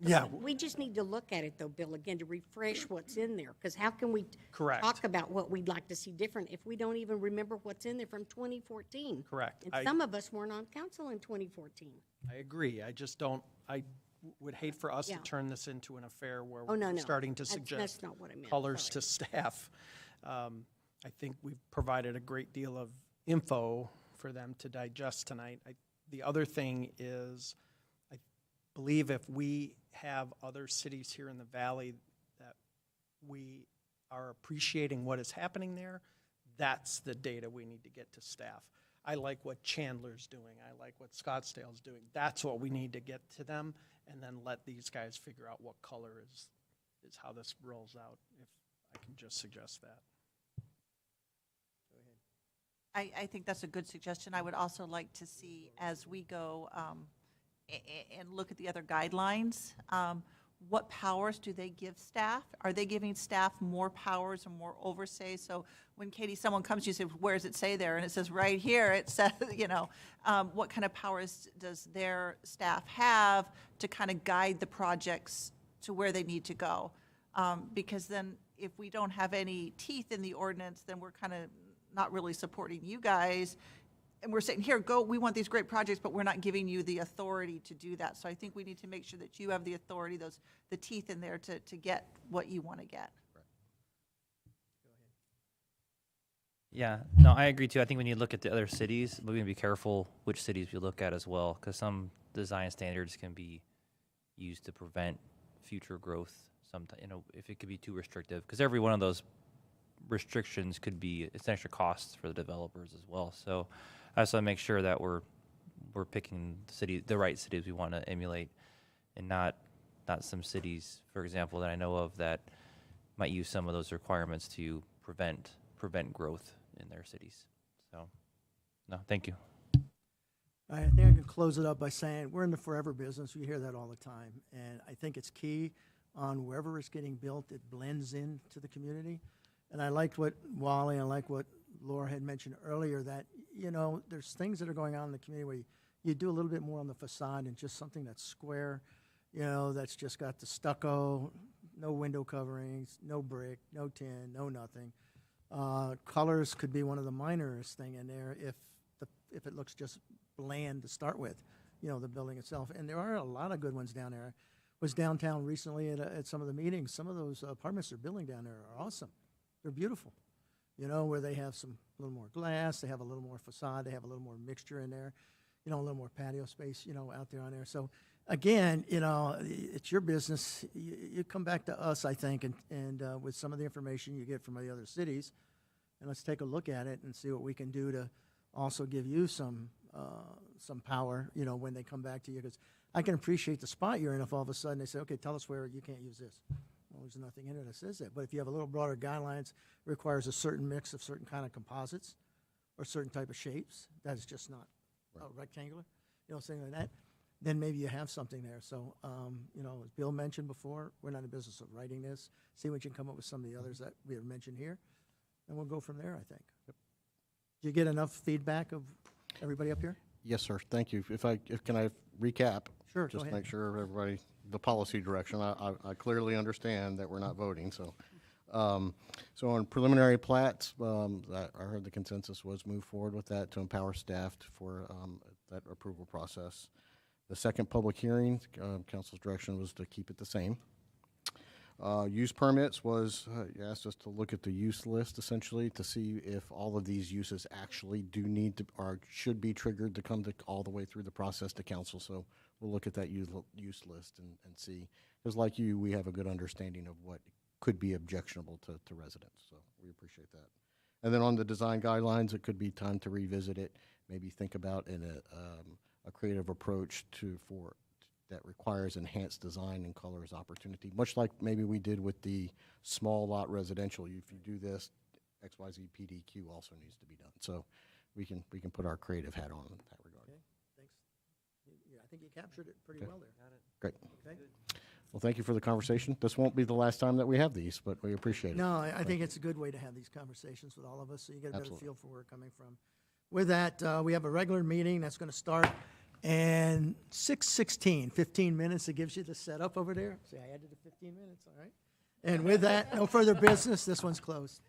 Yeah. We just need to look at it, though, Bill, again, to refresh what's in there, because how can we Correct. talk about what we'd like to see different if we don't even remember what's in there from 2014? Correct. And some of us weren't on council in 2014. I agree. I just don't, would hate for us to Yeah. turn this into an affair where Oh, no, we're no. starting to That's suggest not what I meant. colors Sorry. to staff. I think we've provided a great deal of info for them to digest tonight. The other thing is, I believe if we have other cities here in the valley that we are appreciating what is happening there, that's the data we need to get to staff. I like what Chandler's doing. I like what Scottsdale's doing. That's what we need to get to them, and then let these guys figure out what color is how this rolls out, if I can just suggest that. I think that's a good suggestion. I would also like to see, as we go and look at the other guidelines, what powers do they give staff? Are they giving staff more powers and more oversight? So when, Katie, someone comes to you and says, where does it say there? And it says right here, it says, what kind of powers does their staff have to kind of guide the projects to where they need to go? Because then if we don't have any teeth in the ordinance, then we're kind of not really supporting you guys. And we're saying, here, go, we want these great projects, but we're not giving you the authority to do that. So I think we need to make sure that you have the authority, the teeth in there to get what you want to get. Yeah, no, I agree too. I think we need to look at the other cities, but we need to be careful which cities we look at as well, because some design standards can be used to prevent future growth. Sometimes, if it could be too restrictive, because every one of those restrictions could be it's extra costs for the developers as well. So I just want to make sure that we're picking the right cities we want to emulate, and not some cities, for example, that I know of that might use some of those requirements to prevent growth in their cities. So, no, thank you. I think I can close it up by saying we're in the forever business. We hear that all the time. And I think it's key on wherever it's getting built, it blends into the community. And I liked what Wally, I like what Laura had mentioned earlier, that, there's things that are going on in the community where you do a little bit more on the facade and just something that's square, that's just got the stucco, no window coverings, no brick, no tin, no nothing. Colors could be one of the minorest thing in there if it looks just bland to start with, the building itself. And there are a lot of good ones down there. Was downtown recently at some of the meetings. Some of those apartments they're building down there are awesome. They're beautiful, where they have a little more glass, they have a little more facade, they have a little more mixture in there, a little more patio space, out there on there. So again, it's your business. You come back to us, I think, and with some of the information you get from the other cities, and let's take a look at it and see what we can do to also give you some power, when they come back to you. Because I can appreciate the spot you're in if all of a sudden they say, okay, tell us where you can't use this. Well, there's nothing in it that says that. But if you have a little broader guidelines, it requires a certain mix of certain kind of composites or certain type of shapes that is just not rectangular, something like that, then maybe you have something there. So, as Bill mentioned before, we're not in the business of writing this. See what you can come up with some of the others that we have mentioned here, and we'll go from there, I think. Yep. Did you get enough feedback of everybody up here? Yes, sir. Thank you. Can I recap? Sure, go Just ahead. make sure everybody, the policy direction, I clearly understand that we're not voting, so. So on preliminary plats, I heard the consensus was move forward with that to empower staff for that approval process. The second public hearing, council's direction was to keep it the same. Use permits was, you asked us to look at the use list essentially to see if all of these uses actually do need to, or should be triggered to come to all the way through the process to council. So we'll look at that use list and see. Because like you, we have a good understanding of what could be objectionable to residents. So we appreciate that. And then on the design guidelines, it could be time to revisit it, maybe think about a creative approach that requires enhanced design and colors opportunity, much like maybe we did with the small lot residential. If you do this, XYZ PDQ also needs to be done. So we can put our creative hat on in that regard. Okay, thanks. Yeah, I think you captured it pretty well there. Great. Okay. Well, thank you for the conversation. This won't be the last time that we have these, but we appreciate it. No, I think it's a good way to have these conversations with all of us, so you get a better Absolutely. feel for where we're coming from. With that, we have a regular meeting that's going to start, and 6:16, 15 minutes. It gives you the setup over there. See, I added the 15 minutes, all right? And with that, no further business. This one's closed.